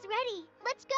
ready. Let's go!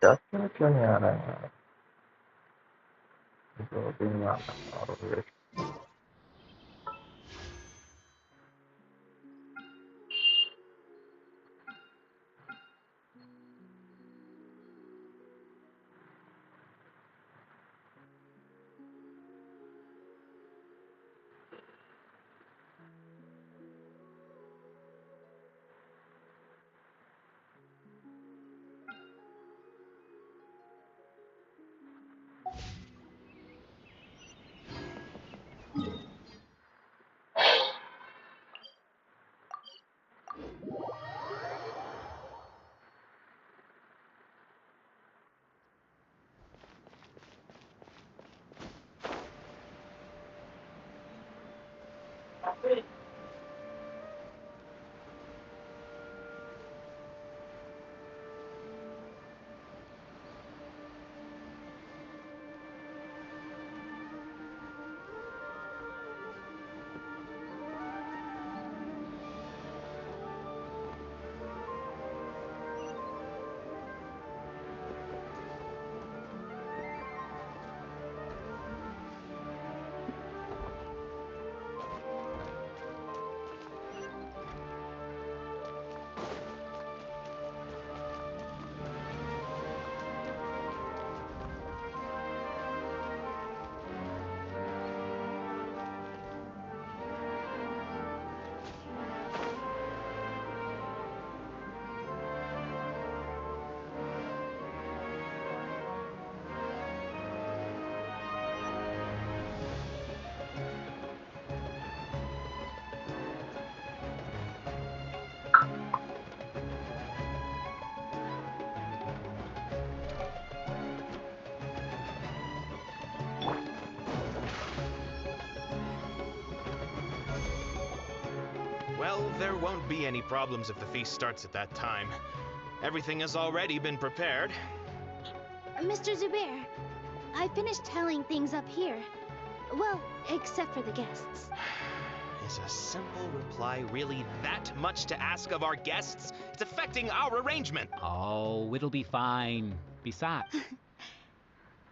दस minute क्यों नहीं आ रहा है यार? 2 दिन में आता है और wait. Well, there won't be any problems if the feast starts at that time. Everything has already been prepared. Mr. Zubair, I finished telling things up here. Well, except for the guests. Is a simple reply really that much to ask of our guests? It's affecting our arrangement. Oh, it'll be fine. Besides...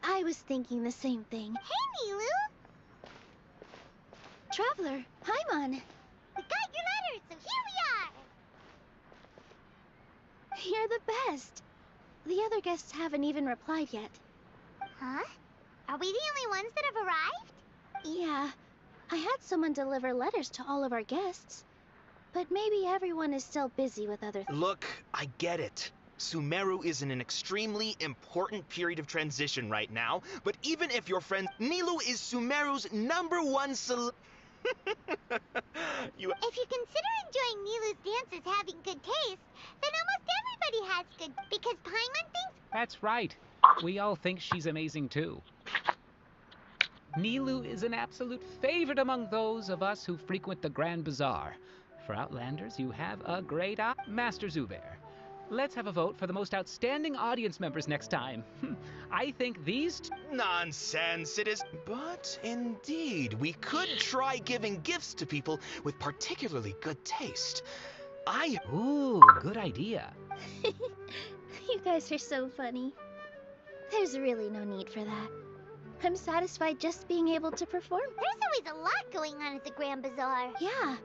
I was thinking the same thing. Hey, Milu! Traveler, Paimon. We got your letter, so here we are! You're the best. The other guests haven't even replied yet. Huh? Are we the only ones that have arrived? Yeah. I had someone deliver letters to all of our guests. But maybe everyone is still busy with other things. Look, I get it. Sumeru is in an extremely important period of transition right now, but even if your friend Nilou is Sumeru's #1 If you consider enjoying Nilu's dance as having good taste, then almost everybody has good, because Paimon thinks... That's right. We all think she's amazing too. Nilu is an absolute favorite among those of us who frequent the Grand Bazaar. For Outlanders, you have a great eye. Master Zubair, let's have a vote for the most outstanding audience members next time. I think these... Nonsense, it is... But indeed, we could try giving gifts to people with particularly good taste. Ooh, good idea. You guys are so funny. There's really no need for that. I'm satisfied just being able to perform. There's always a lot going on at the Grand Bazaar. Yeah,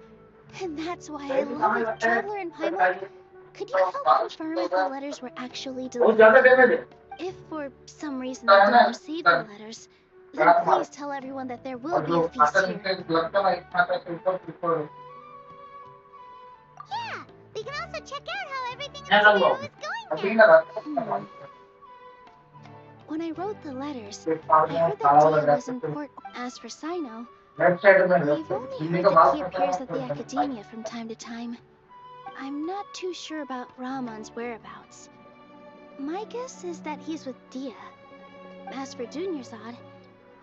and that's why I love it. Traveler and Paimon, could you help confirm if the letters were actually delivered? If for some reason they didn't receive the letters, then please tell everyone that there will be a feast here. Yeah, we can also check out how everything in the studio is going now. When I wrote the letters, I heard that Dia was important. As for Sino, we've only heard that he appears at the Academia from time to time. I'm not too sure about Ramon's whereabouts. My guess is that he's with Dia. As for Dunyarzad,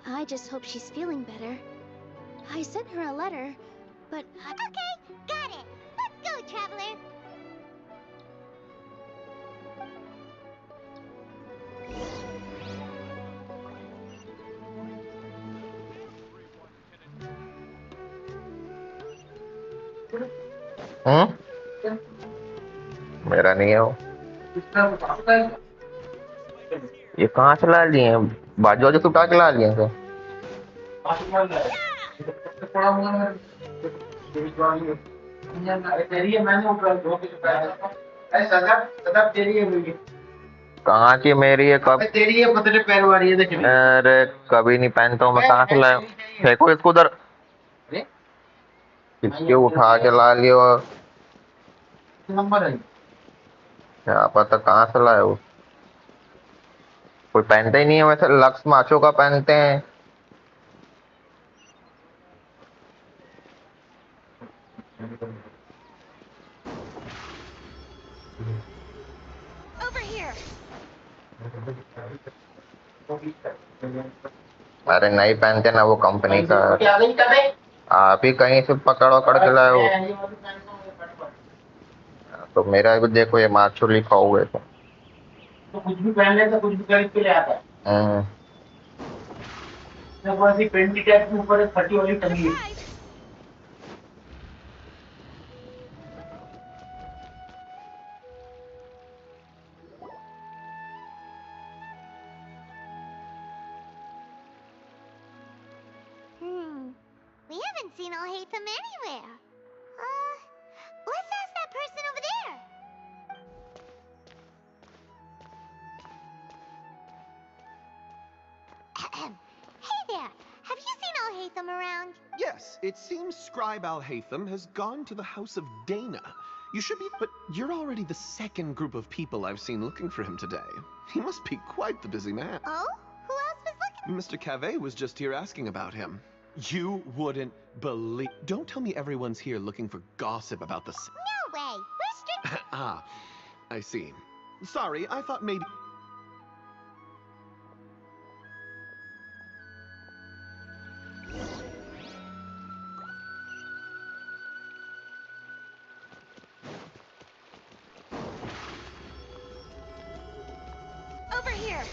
I just hope she's feeling better. I sent her a letter, but Okay, got it. Let's go, Traveler. मेरा नहीं है वो। ये कहाँ से ला लिए हैं? बाजू बाजू से उठा के ला लिए हैं कहाँ की मेरी है? कब तेरी है? पतले पैर वाली है। देख, अरे कभी नहीं पहनता हूँ मैं। कहाँ से लाया? फेंको इसको उधर। किसके उठा के ला लियो? नंबर है क्या पता कहाँ से लाए हो? कोई पहनता ही नहीं है वैसे। लक्स माचो का पहनते हैं। अरे नहीं पहनते ना, वो कंपनी का। आप ही कहीं से पकड़ के लाए हो। तो मेरा भी देखो, ये मार्चो लिखा हुआ है। तो कुछ भी पहन ले तो कुछ भी खरीद के ले आता है। ऐसी पेंट की टैग के ऊपर एक फटी वाली टंगी है। We haven't seen Alhaitham anywhere. Let's ask that person over there. Hey there, have you seen Alhaitham around? Yes, it seems Scribe Alhaitham has gone to the House of Dana. You should be, but you're already the second group of people I've seen looking for him today. He must be quite the busy man. Oh? Who else was looking? Mr. Cave was just here asking about him. You wouldn't believe... Don't tell me everyone's here looking for gossip about the... No way, we're strict... Ah, I see. Sorry, I thought maybe... Over here.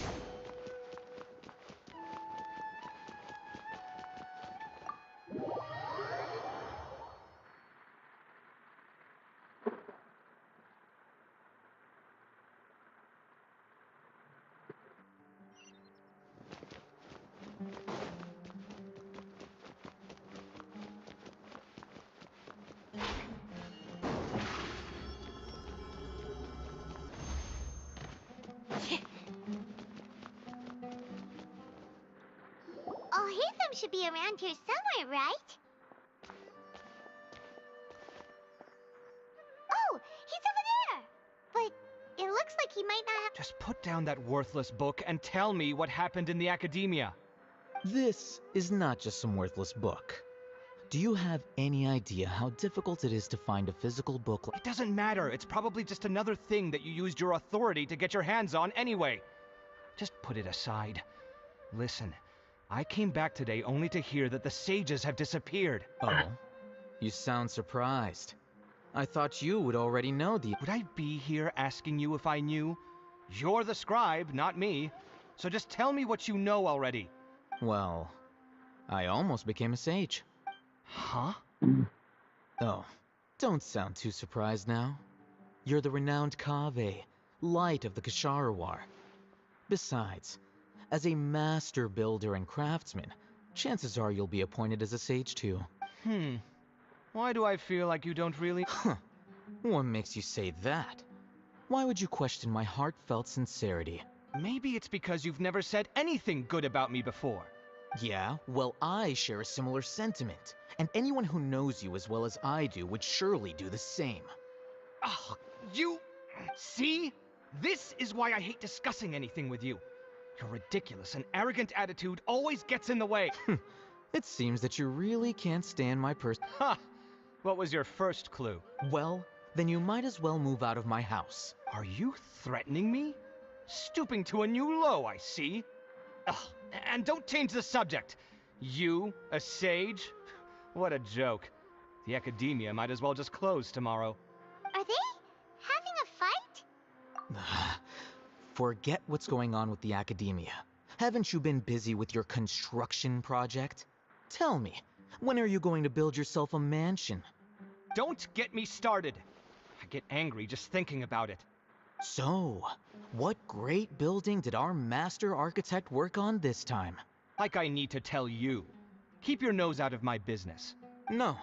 Alhaitham should be around here somewhere, right? Oh, he's over there! But it looks like he might not have... Just put down that worthless book and tell me what happened in the Academia. This is not just some worthless book. Do you have any idea how difficult it is to find a physical book like... It doesn't matter. It's probably just another thing that you used your authority to get your hands on anyway. Just put it aside. Listen, I came back today only to hear that the sages have disappeared. Oh? You sound surprised. I thought you would already know the... Would I be here asking you if I knew? You're the scribe, not me. So just tell me what you know already. Well, I almost became a sage. Huh? Oh, don't sound too surprised now. You're the renowned Kaveh, light of the Ksharawar. Besides, as a master builder and craftsman, chances are you'll be appointed as a sage too. Why do I feel like you don't really... Huh. What makes you say that? Why would you question my heartfelt sincerity? Maybe it's because you've never said anything good about me before. Yeah, well, I share a similar sentiment. And anyone who knows you as well as I do would surely do the same. Ugh, you... See? This is why I hate discussing anything with you. Your ridiculous and arrogant attitude always gets in the way. It seems that you really can't stand my Ha! What was your first clue? Well, then you might as well move out of my house. Are you threatening me? Stooping to a new low, I see. Ugh, and don't change the subject. You, a sage? What a joke. The academia might as well just close tomorrow. Are they having a fight? Forget what's going on with the academia. Haven't you been busy with your construction project? Tell me, when are you going to build yourself a mansion? Don't get me started. I get angry just thinking about it. So, what great building did our master architect work on this time? Like I need to tell you. Keep your nose out of my business. No,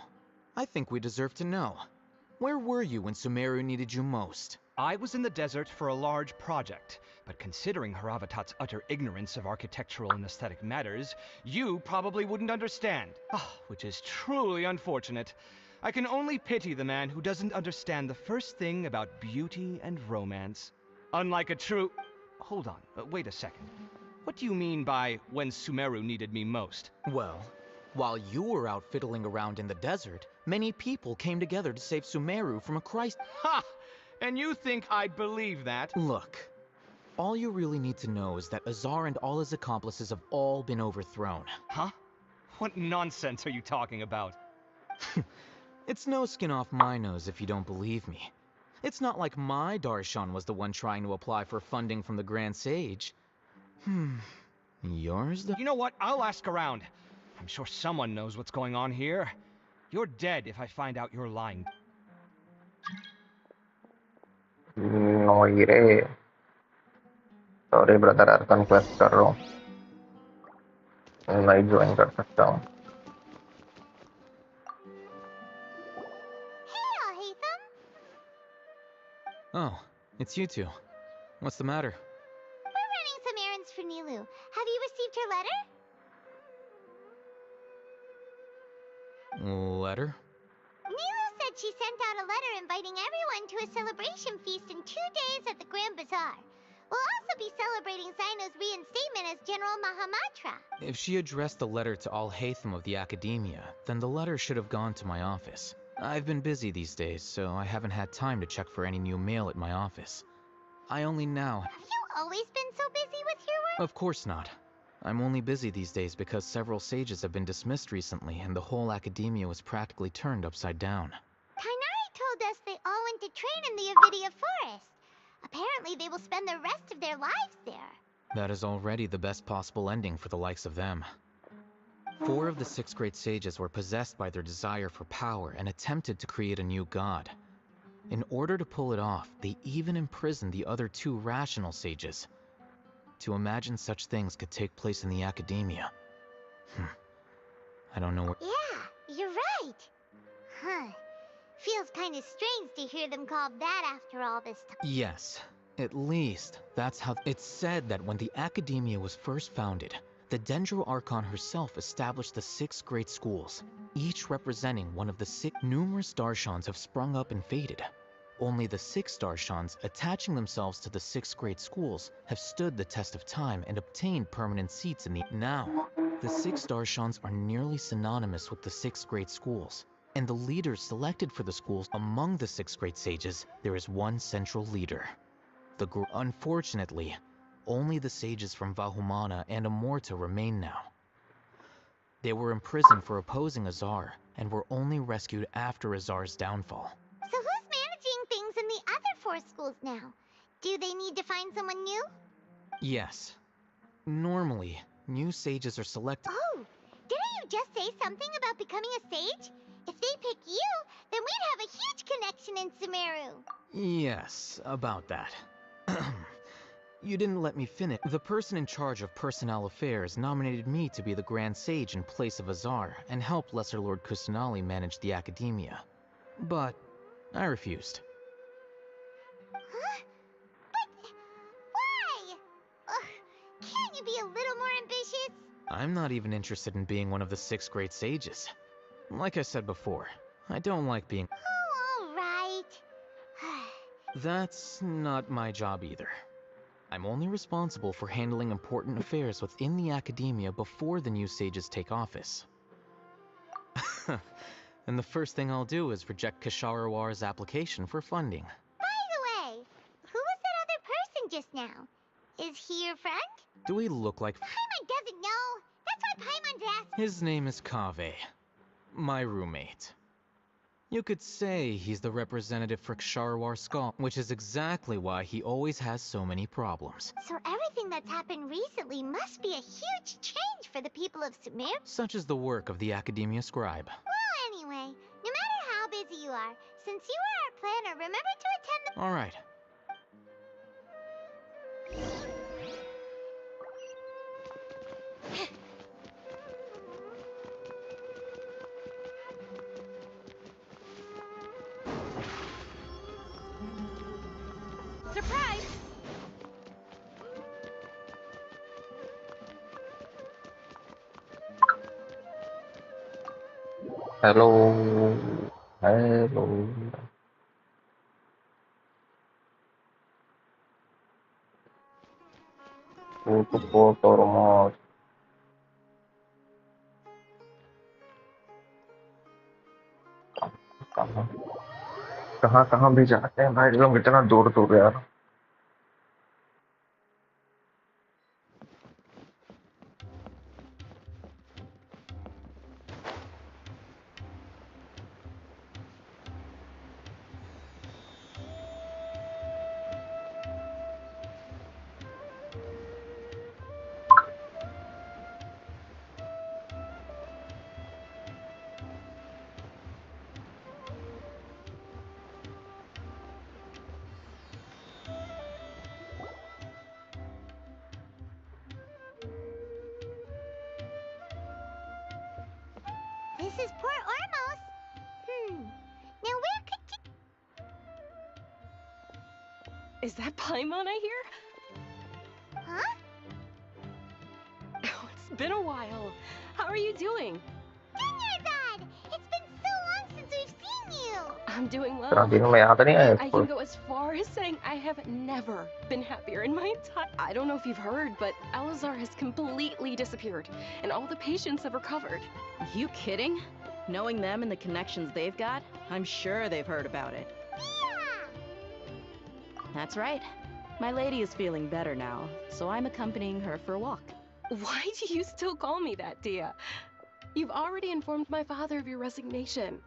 I think we deserve to know. Where were you when Sumeru needed you most? I was in the desert for a large project, but considering Haravatat's utter ignorance of architectural and aesthetic matters, you probably wouldn't understand. Which is truly unfortunate. I can only pity the man who doesn't understand the first thing about beauty and romance. Unlike a true... Hold on, wait a second. What do you mean by when Sumeru needed me most? Well, while you were out fiddling around in the desert, many people came together to save Sumeru from a crisis. Ha! And you think I'd believe that? Look, all you really need to know is that Azar and all his accomplices have all been overthrown. Huh? What nonsense are you talking about? It's no skin off my nose if you don't believe me. It's not like my Darshan was the one trying to apply for funding from the Grand Sage. Yours though? You know what? I'll ask around. I'm sure someone knows what's going on here. You're dead if I find out you're lying. No रे sorry brother अर्कन क्वेस्ट कर रहा हूँ नहीं join कर सकता हूँ Hey, Alhaitham. Oh, it's you two. What's the matter? We're running some errands for Nilu. Have you received her letter? Letter? Nilu said she sent out a letter inviting everyone to a celebration feast in 2 days at the Grand Bazaar. We'll also be celebrating Zaino's reinstatement as General Mahamatra. If she addressed the letter to Alhaitham of the Academia, then the letter should have gone to my office. I've been busy these days, so I haven't had time to check for any new mail at my office. I only now... Have you always been so busy with your work? Of course not. I'm only busy these days because several sages have been dismissed recently and the whole Academia was practically turned upside down. Tainari told us they all went to train in the Avidia Forest. Apparently they will spend the rest of their lives there. That is already the best possible ending for the likes of them. 4 of the 6 great sages were possessed by their desire for power and attempted to create a new god. In order to pull it off, they even imprisoned the other 2 rational sages. To imagine such things could take place in the Academia. I don't know where... Yeah, you're right. Huh. Feels kind of strange to hear them called that after all this time. Yes, at least that's how... It's said that when the Academia was first founded, the Dendro Archon herself established the 6 great schools, each representing one of the 6 numerous Darshans have sprung up and faded. Only the 6 Darshans, attaching themselves to the 6 great schools, have stood the test of time and obtained permanent seats in the... Now, The 6 Darshans are nearly synonymous with the 6th grade schools, and the leaders selected for the schools. Among the 6th grade sages, there is one central leader. Unfortunately, only the sages from Vahumana and Amorta remain now. They were imprisoned for opposing Azar, and were only rescued after Azar's downfall. So who's managing things in the other 4 schools now? Do they need to find someone new? Yes. Normally, new sages are selected. Oh, didn't you just say something about becoming a sage? If they pick you, then we'd have a huge connection in Sumeru. Yes, about that. You didn't let me finish. The person in charge of personnel affairs nominated me to be the Grand Sage in place of Azar and help Lesser Lord Kusanali manage the academia. But I refused. Huh? But why? Ugh, can't you be a little more ambitious? I'm not even interested in being one of the 6th grade sages. Like I said before, I don't like being... Oh, all right. That's not my job either. I'm only responsible for handling important affairs within the academia before the new sages take office. And the first thing I'll do is reject Kasharawar's application for funding. By the way, who was that other person just now? Is he your friend? Do we look like... Paimon doesn't know. That's why Paimon's asking. His name is Kaveh, my roommate. You could say he's the representative for Ksharawar Skull, which is exactly why he always has so many problems. So everything that's happened recently must be a huge change for the people of Sumer? Such is the work of the Academia Scribe. Well, anyway, no matter how busy you are, since you are our planner, remember to attend the... All right. Surprise! Hello. Hello. Tutup ormos. कहाँ कहाँ भी जाते हैं भाई लोग इतना दूर दूर यार. This is Port Ormos. Now where could... Is that Paimon I hear? Huh? Oh, it's been a while. How are you doing? Dinyarzad! It's been so long since we've seen you! I'm doing well. तेरा दिन में याद नहीं आया I इसको. can go as far as saying I have never been happier in my entire... I don't know if you've heard, but Alazar has completely disappeared, and all the patients have recovered. You kidding? Knowing them and the connections they've got, I'm sure they've heard about it. Yeah! That's right. My lady is feeling better now, so I'm accompanying her for a walk. Why do you still call me that, Dia? You've already informed my father of your resignation.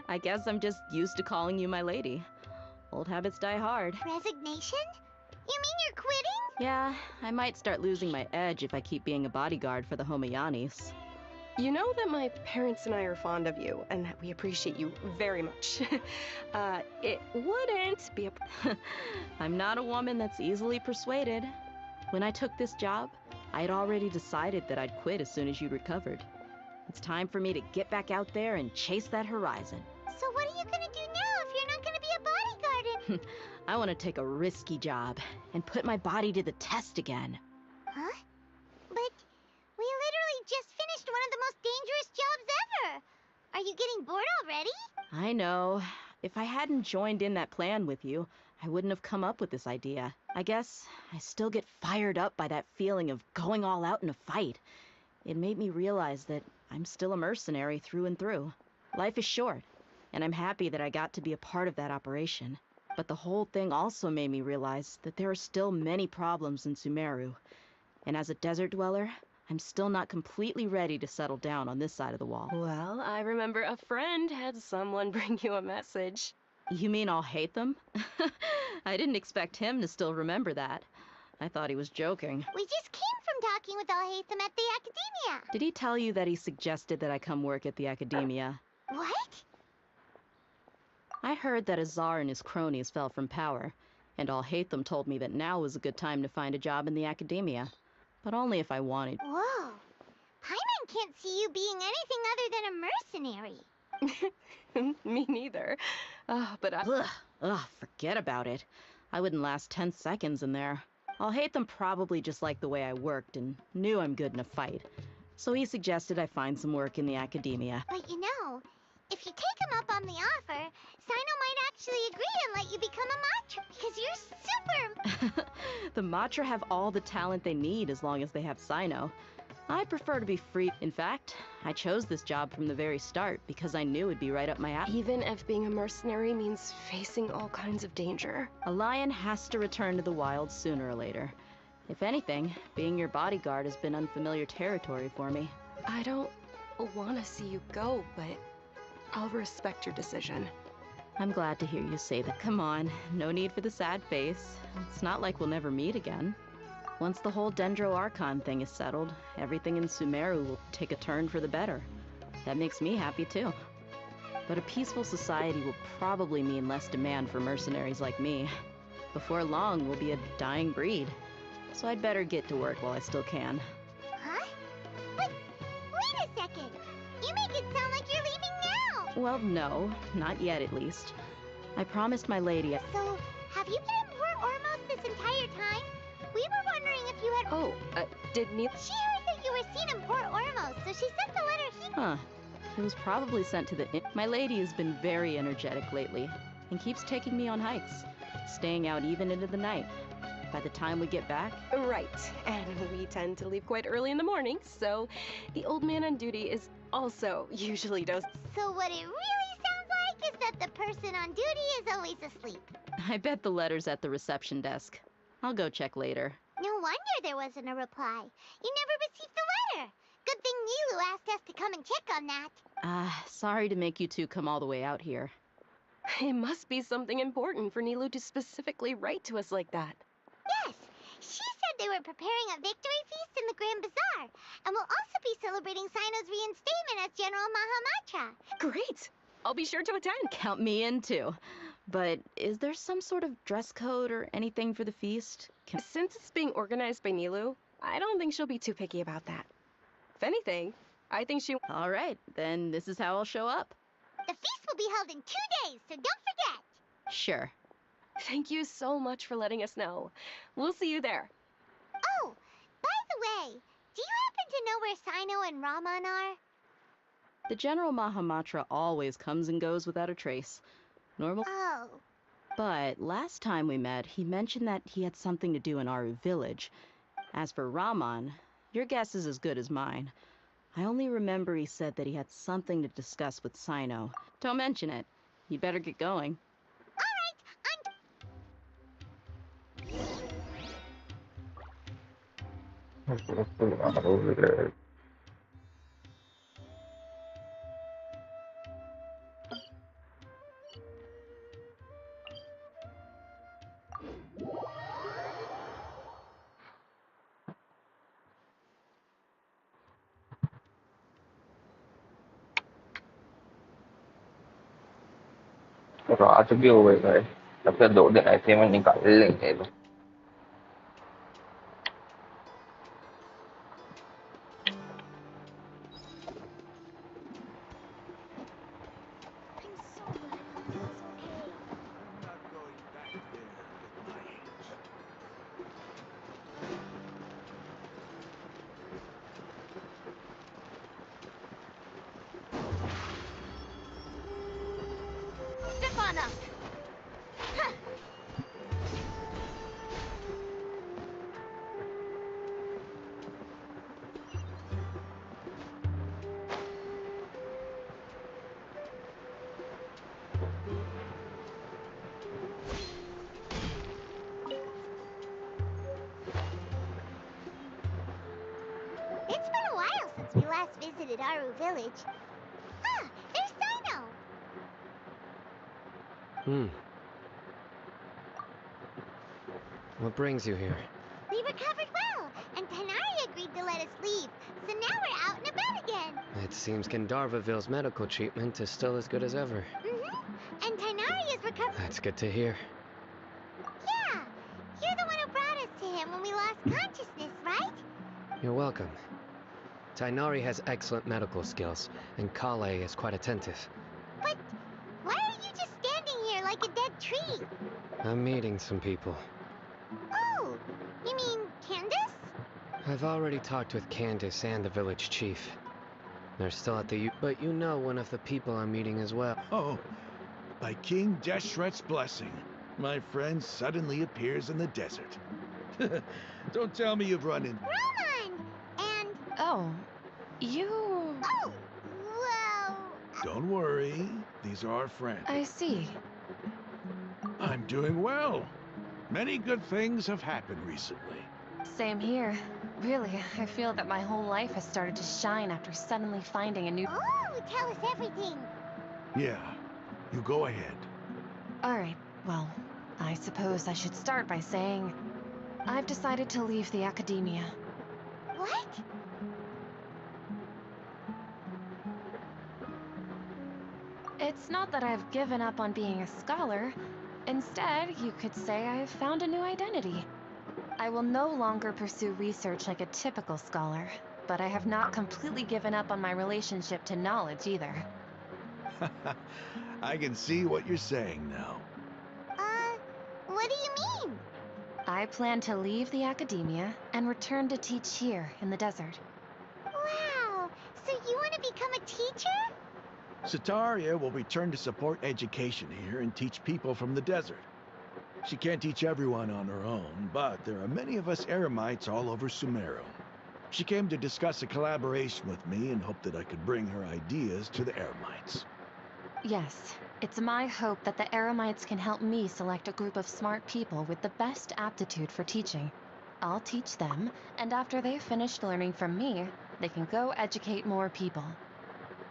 I guess I'm just used to calling you my lady. Old habits die hard. Resignation? You mean you're quitting? Yeah, I might start losing my edge if I keep being a bodyguard for the Homayanis. You know that my parents and I are fond of you, and that we appreciate you very much. It wouldn't be a... I'm not a woman that's easily persuaded. When I took this job, I had already decided that I'd quit as soon as you recovered. It's time for me to get back out there and chase that horizon. So what are you gonna do now if you're not gonna be a bodyguard? I want to take a risky job and put my body to the test again. Huh? But we literally just finished one of the most dangerous jobs ever. Are you getting bored already? I know. If I hadn't joined in that plan with you, I wouldn't have come up with this idea. I guess I still get fired up by that feeling of going all out in a fight, It made me realize that I'm still a mercenary through and through. Life is short, and I'm happy that I got to be a part of that operation. But the whole thing also made me realize that there are still many problems in Sumeru. And as a desert dweller, I'm still not completely ready to settle down on this side of the wall. Well, I remember a friend had someone bring you a message. You mean I'll hate them? I didn't expect him to still remember that. I thought he was joking. We just came from talking with Alhaitham at the Academia. Did he tell you that he suggested that I come work at the Academia? What? I heard that Azar and his cronies fell from power, and Alhaitham told me that now was a good time to find a job in the Academia. But only if I wanted. Whoa. Paimon can't see you being anything other than a mercenary. Me neither. But I... Ugh, forget about it. I wouldn't last 10 seconds in there. Alhaitham probably just liked the way I worked and knew I'm good in a fight. So he suggested I find some work in the Academia. But you know, if you take him up on the offer, Sino might actually agree and let you become a Matra, because you're super... The Matra have all the talent they need as long as they have Sino. I prefer to be free. In fact, I chose this job from the very start because I knew it'd be right up my alley. Even if being a mercenary means facing all kinds of danger. A lion has to return to the wild sooner or later. If anything, being your bodyguard has been unfamiliar territory for me. I don't want to see you go, but I'll respect your decision. I'm glad to hear you say that. Come on, no need for the sad face. It's not like we'll never meet again. Once the whole Dendro Archon thing is settled, everything in Sumeru will take a turn for the better. That makes me happy too. But a peaceful society will probably mean less demand for mercenaries like me. Before long, we'll be a dying breed. So I'd better get to work while I still can. Huh? But, wait a second! You make it sound like you're leaving now! Well, no, not yet at least. I promised my lady... So, have you been in Port Ormos this entire time? We were wondering if you had... Oh, did Neil... She heard that you were seen in Port Ormos, so she sent the letter here. Huh. It was probably sent to the... My lady has been very energetic lately, and keeps taking me on hikes, staying out even into the night. By the time we get back... Right, and we tend to leave quite early in the morning, so the old man on duty is also usually dozed. So what it really sounds like is that the person on duty is always asleep. I bet the letter's at the reception desk. I'll go check later. No wonder there wasn't a reply. You never received the letter. Good thing Nilu asked us to come and check on that. Sorry to make you two come all the way out here. It must be something important for Nilu to specifically write to us like that. Yes, she said they were preparing a victory feast in the Grand Bazaar, and will also be celebrating Sino's reinstatement as General Mahamatra. Great! I'll be sure to attend. Count me in too. But is there some sort of dress code or anything for the feast? Since it's being organized by Nilu, I don't think she'll be too picky about that. If anything, I think she... All right, then this is how I'll show up. The feast will be held in 2 days, so don't forget. Sure. Thank you so much for letting us know. We'll see you there. Oh, by the way, do you happen to know where Sino and Raman are? The General Mahamatra always comes and goes without a trace. Normal. Oh. But last time we met, he mentioned that he had something to do in Aru village. As for Raman, your guess is as good as mine. I only remember he said that he had something to discuss with Sino. Don't mention it. You'd better get going. रात भी हो गई है, तब से 2 दिन ऐसे में निकाल लेंगे। It's been a while since we last visited Aru Village. Ah, there's Dino! What brings you here? We recovered well, and Tanari agreed to let us leave. So now we're out and about again. It seems Gandharvaville's medical treatment is still as good as ever. And Tanari is recovered. That's good to hear. Yeah, you're the one who brought us to him when we lost consciousness, right? You're welcome. Tainari has excellent medical skills, and Kale is quite attentive. But why are you just standing here like a dead tree? I'm meeting some people. Oh, you mean Candace? I've already talked with Candace and the village chief. They're still at the but you know one of the people I'm meeting as well. Oh, by King Deshret's blessing, my friend suddenly appears in the desert. Don't tell me you've run in... Roman! And... Oh, you... Oh, well... Don't worry, these are our friends. I see. I'm doing well. Many good things have happened recently. Same here. Really, I feel that my whole life has started to shine after suddenly finding a new... Oh, tell us everything. Yeah, you go ahead. Alright, well, I suppose I should start by saying... I've decided to leave the academia. What? It's not that I've given up on being a scholar. Instead, you could say I've found a new identity. I will no longer pursue research like a typical scholar, but I have not completely given up on my relationship to knowledge either. I can see what you're saying now. What do you mean? I plan to leave the academia and return to teach here in the desert. Wow, so you want to become a teacher? Sataria will return to support education here and teach people from the desert. She can't teach everyone on her own, but there are many of us Eremites all over Sumeru. She came to discuss a collaboration with me and hoped that I could bring her ideas to the Eremites. Yes, it's my hope that the Eremites can help me select a group of smart people with the best aptitude for teaching. I'll teach them, and after they've finished learning from me, they can go educate more people.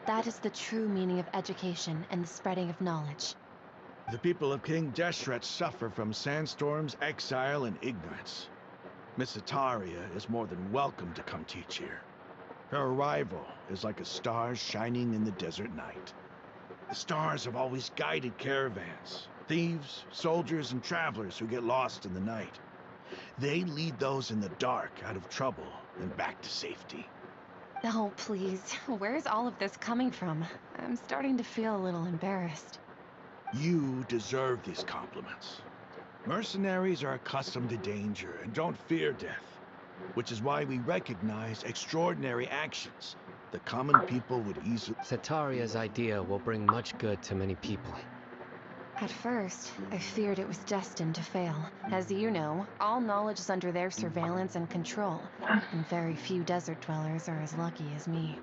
That is the true meaning of education and the spreading of knowledge. The people of King Deshret suffer from sandstorms, exile, and ignorance. Miss Ataria is more than welcome to come teach here. Her arrival is like a star shining in the desert night. The stars have always guided caravans, thieves, soldiers, and travelers who get lost in the night. They lead those in the dark out of trouble and back to safety. Oh, please. Where's all of this coming from? I'm starting to feel a little embarrassed. You deserve these compliments. Mercenaries are accustomed to danger and don't fear death, which is why we recognize extraordinary actions the common people would easily... Sataria's idea will bring much good to many people. At first, I feared it was destined to fail. As you know, all knowledge is under their surveillance and control, and very few desert dwellers are as lucky as me.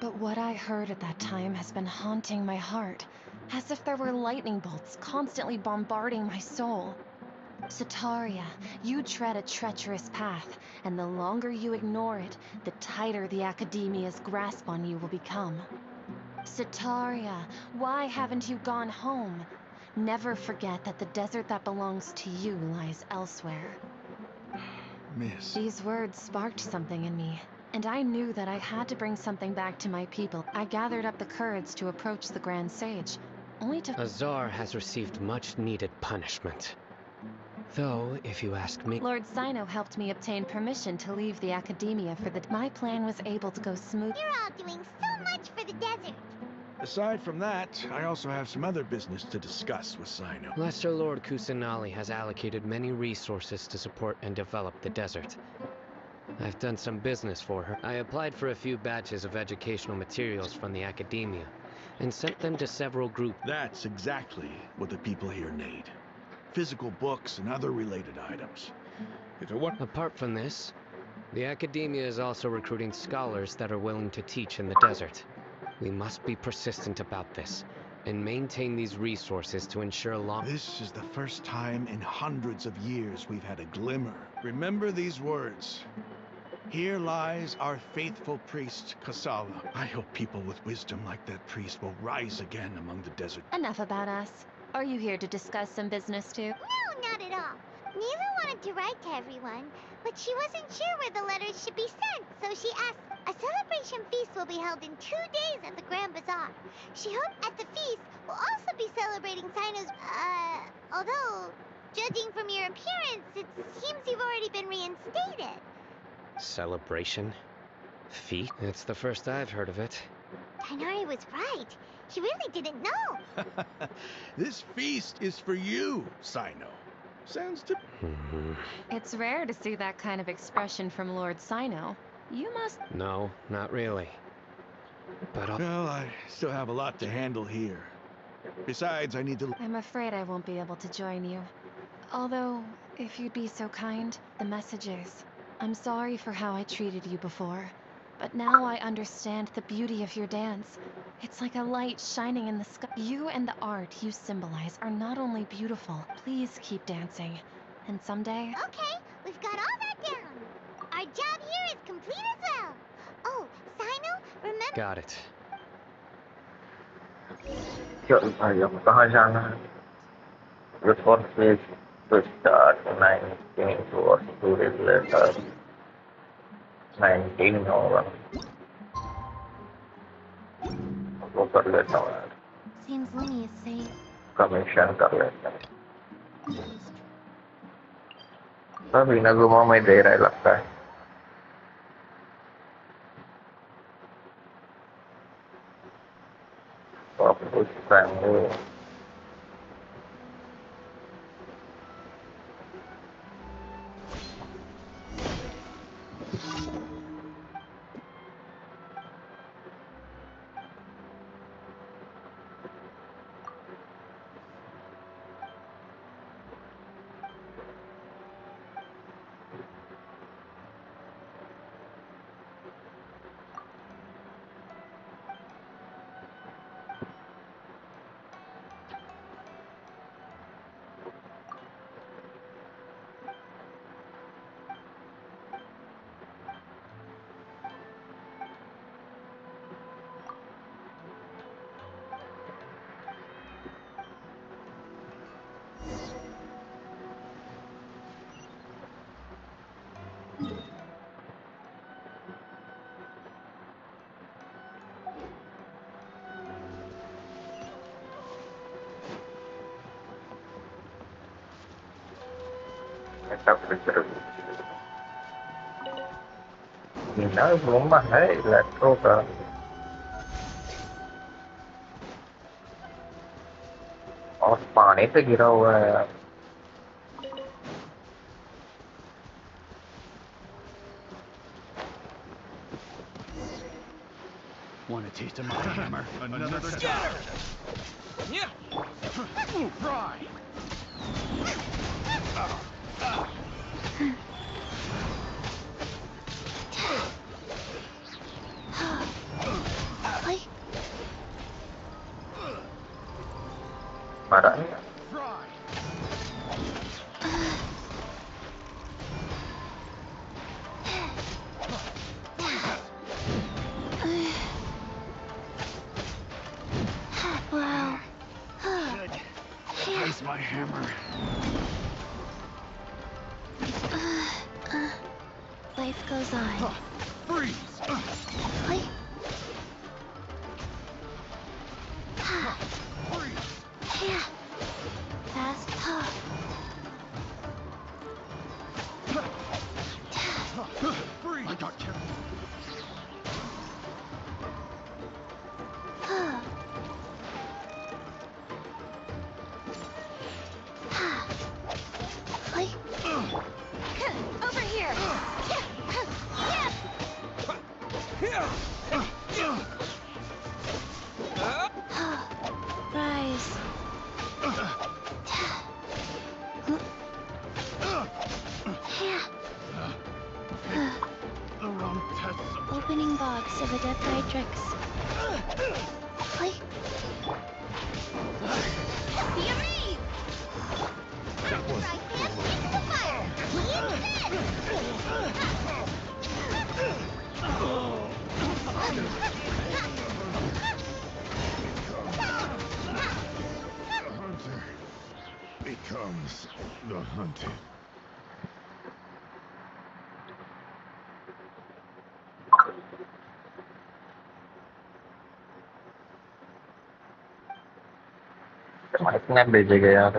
But what I heard at that time has been haunting my heart, as if there were lightning bolts constantly bombarding my soul. Sataria, you tread a treacherous path, and the longer you ignore it, the tighter the Academia's grasp on you will become. Sataria, why haven't you gone home? Never forget that the desert that belongs to you lies elsewhere. Miss... These words sparked something in me, and I knew that I had to bring something back to my people. I gathered up the courage to approach the Grand Sage, only to... Azar has received much-needed punishment. Though, if you ask me... Lord Sino helped me obtain permission to leave the Academia for the... My plan was able to go smooth... You're all doing so much for the desert. Aside from that, I also have some other business to discuss with Sino. Lesser Lord Kusanali has allocated many resources to support and develop the desert. I've done some business for her. I applied for a few batches of educational materials from the Academia, and sent them to several groups. That's exactly what the people here need. Physical books and other related items. If it weren't... Apart from this, the Academia is also recruiting scholars that are willing to teach in the desert. We must be persistent about this, and maintain these resources to ensure long... This is the first time in hundreds of years we've had a glimmer. Remember these words. Here lies our faithful priest, Kasala. I hope people with wisdom like that priest will rise again among the desert. Enough about us. Are you here to discuss some business too? No, not at all. Nila wanted to write to everyone, but she wasn't sure where the letters should be sent, so she asked. A celebration feast will be held in 2 days at the Grand Bazaar. She hoped at the feast we'll also be celebrating Sino's, although, judging from your appearance, it seems you've already been reinstated. Celebration? Feast? It's the first I've heard of it. Tainari was right. He really didn't know. This feast is for you, Sino. Sounds to... It's rare to see that kind of expression from Lord Sino. You must... No, not really. But Well, I still have a lot to handle here. Besides, I need to... I'm afraid I won't be able to join you. Although, if you'd be so kind, the messages. I'm sorry for how I treated you before, but now I understand the beauty of your dance. It's like a light shining in the sky. You and the art you symbolize are not only beautiful. Please keep dancing. And someday... Okay, we've got all that down. Our job here is complete as well. Oh, Sino, remember... got it. चल भाई अब कहाँ जाना है? The first place to start 19 was 2 days later. 19 होगा. वो कर लेता हूँ यार. Seems Lumi is saying... Commission कर लेता हूँ. अभी नगुमा में दे रहा है लगता है. अब कुछ टाइम बिना घूमा है इलेक्ट्रो का और पानी पे गिरा हुआ है यार. Want a taste of my hammer? Another scatter! Yeah! Fry! मारा Wow. Good. Place my hammer. Life goes on. Freeze! Like... Yeah. Fast. Freeze! I got you. Over here. Rise. The wrong test. Opening box of Adeptitrix. Yummy! That was right hand into the fire. hunter becomes the hunted. Snap भेजेगा यार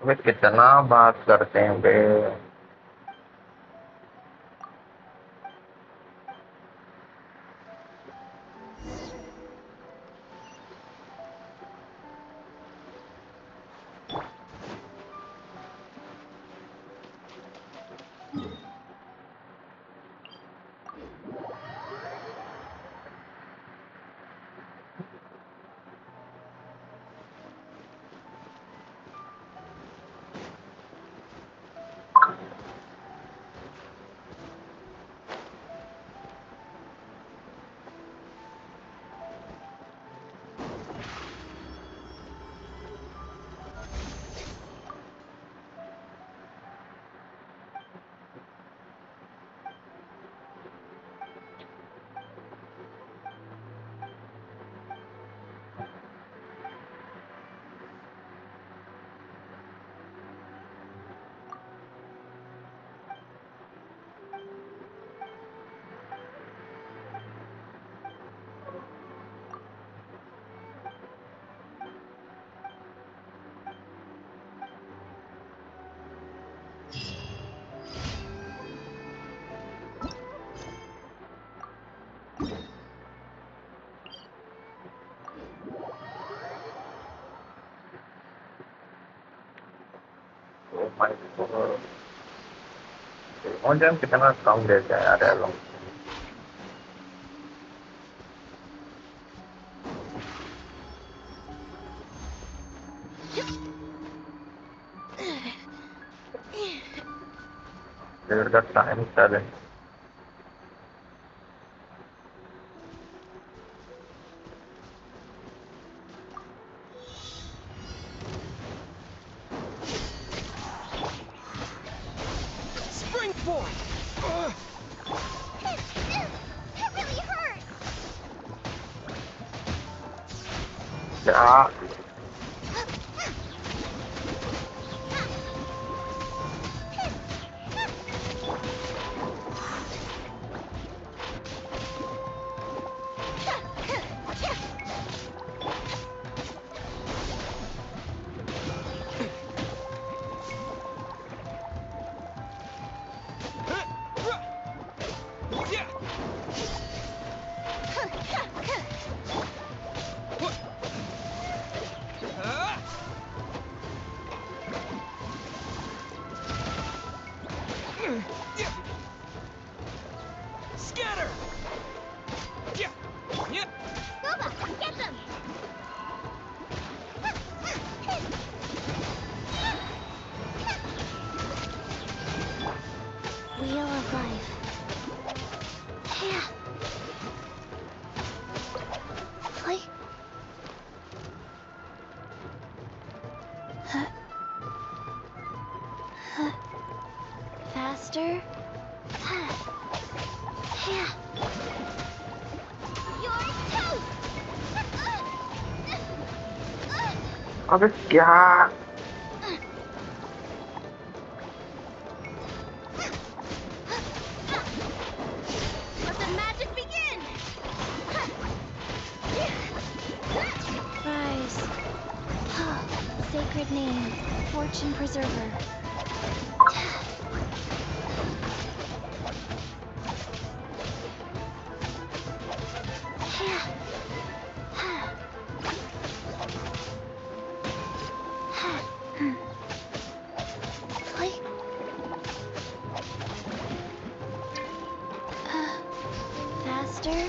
वे कितना बात करते हैं बे मुझे कितना कम देते हैं यार ये लोग There's the time challenge. Springboard! That really hurt! Yeah. Scatter! Boba, get them! Wheel of life. Yeah. Play. Faster. Yeah. You're toast! अबे क्या Let the magic begin! Rise. Sacred name, fortune preserver. faster.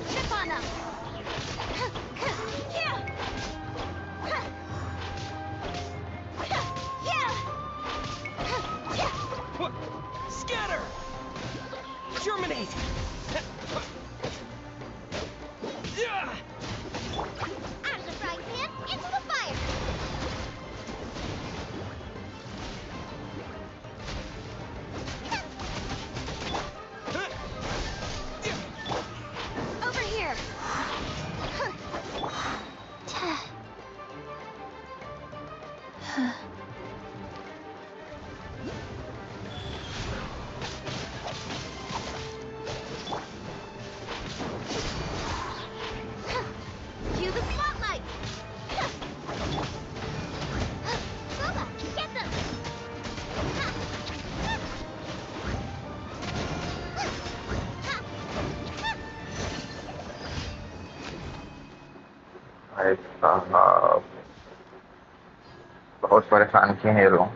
Step on them. Scatter! Germinate! Out of the frying pan, into the fire. Over here. Cue the spotlight. Boba, get them. भाई साहब बहुत परेशान किए हैं ये लोग।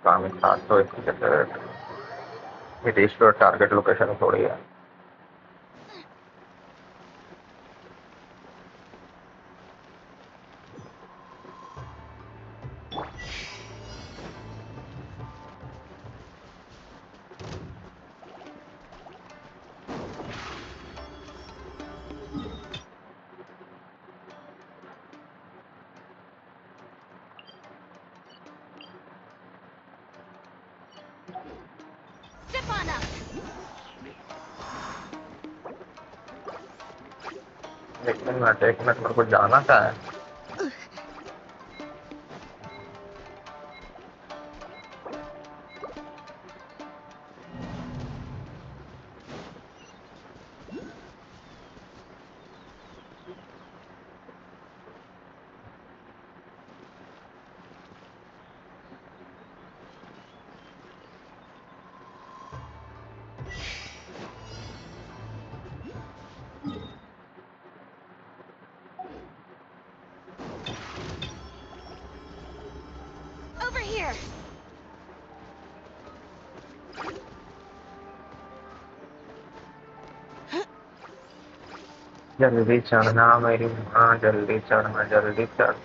काम 700 restore target location थोड़ी है। Step on up. एक मिनट मेरे को जाना था। Over here. जल्दी चढ़ना मेरी माँ, जल्दी चढ़ना, जल्दी चढ़।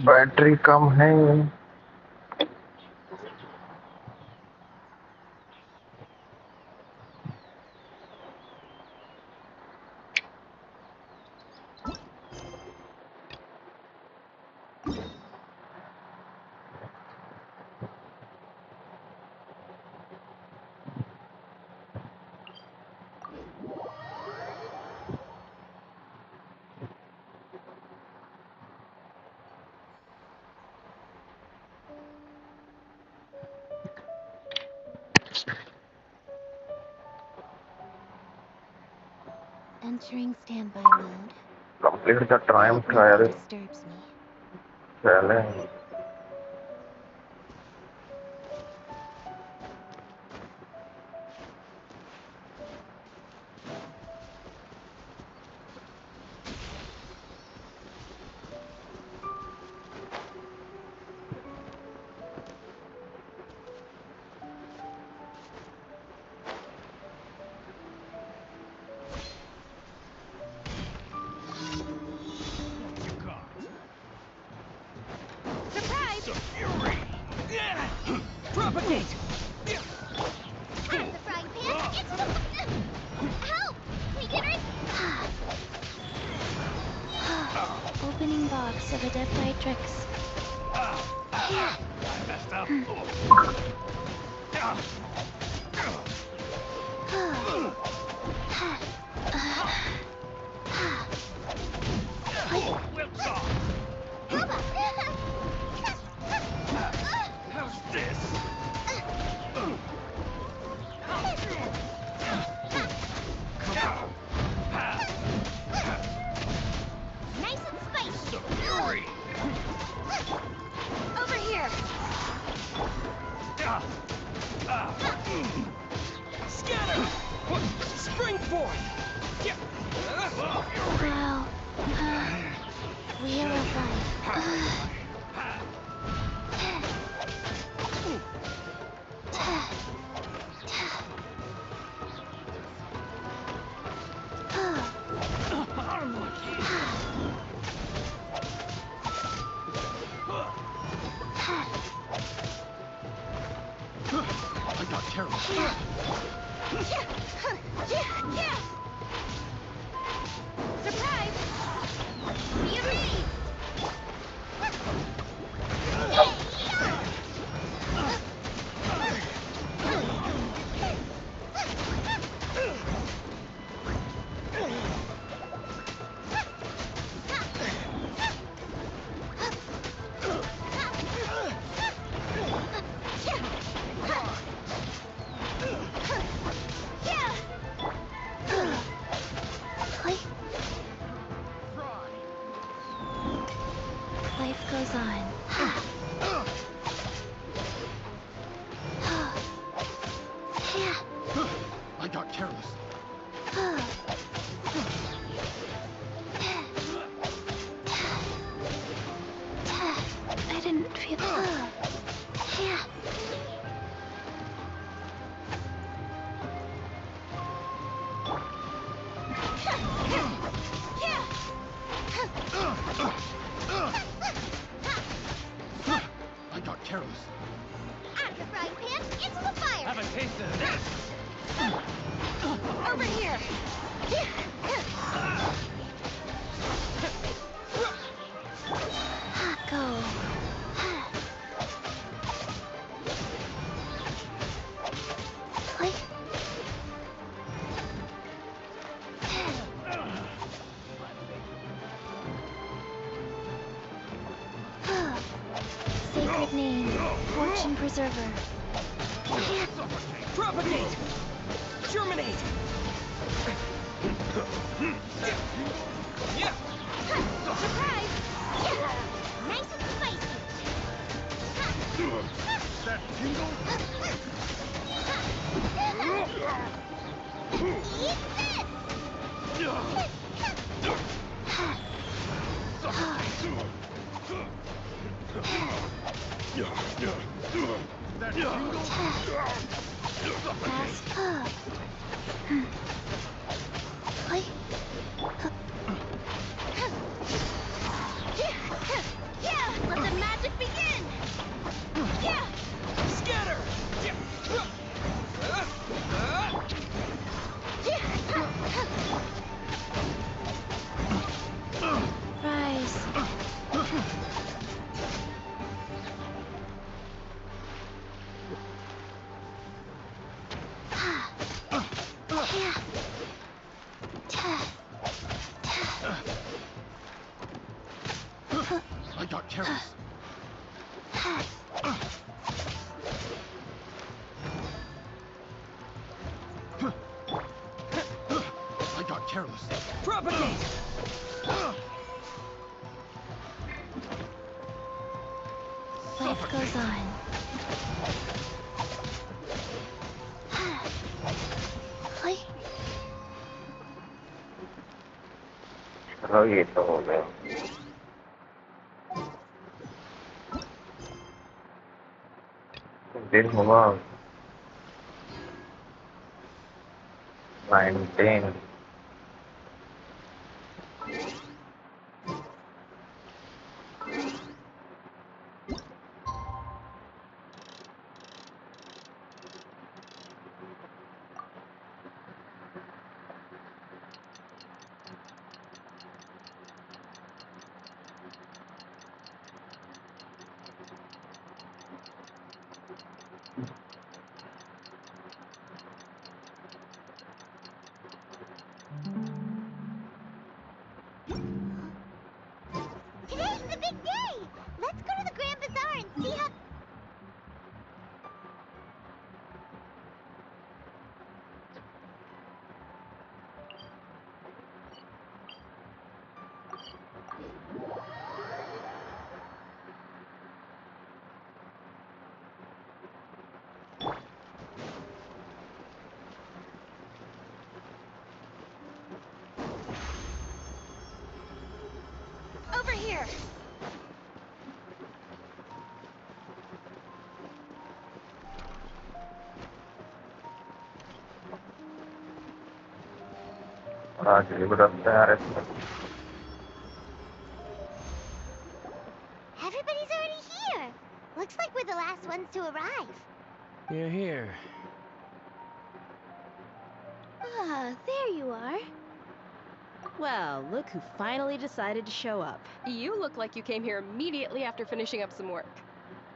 बैटरी कम है। Entering standby mode. Complete the time Nothing trial disturbs me. challenge. Surprise! Propagate! Out of the frying pan, into the... Help! Beginners! Opening box of Adepti Tricks. I messed up. Whips off. How's this? Come on. Scatter! Spring forth! Wow. Wheel of life. I got careless. Surprise! Be amazed! Life goes on. I got careless. I didn't feel. Yeah. I got careless. Out of the frying pan, into the fire. Have a taste of this! Over here. Go. Like. Sacred name, fortune preserver. Propagate! Germinate! Surprise! Nice and spicy. That tingle? Eat That tingle? Fast up. Yeah, let the magic begin. Yeah, Scatter! rise. I got careless. I got careless. Propagate! Life goes on. Oh gitu udah. Din semua 19. jadi udah beres. Everybody's already here. Looks like we're the last ones to arrive. You're here. Ah, there you are. Well, look who finally decided to show up. You look like you came here immediately after finishing up some work.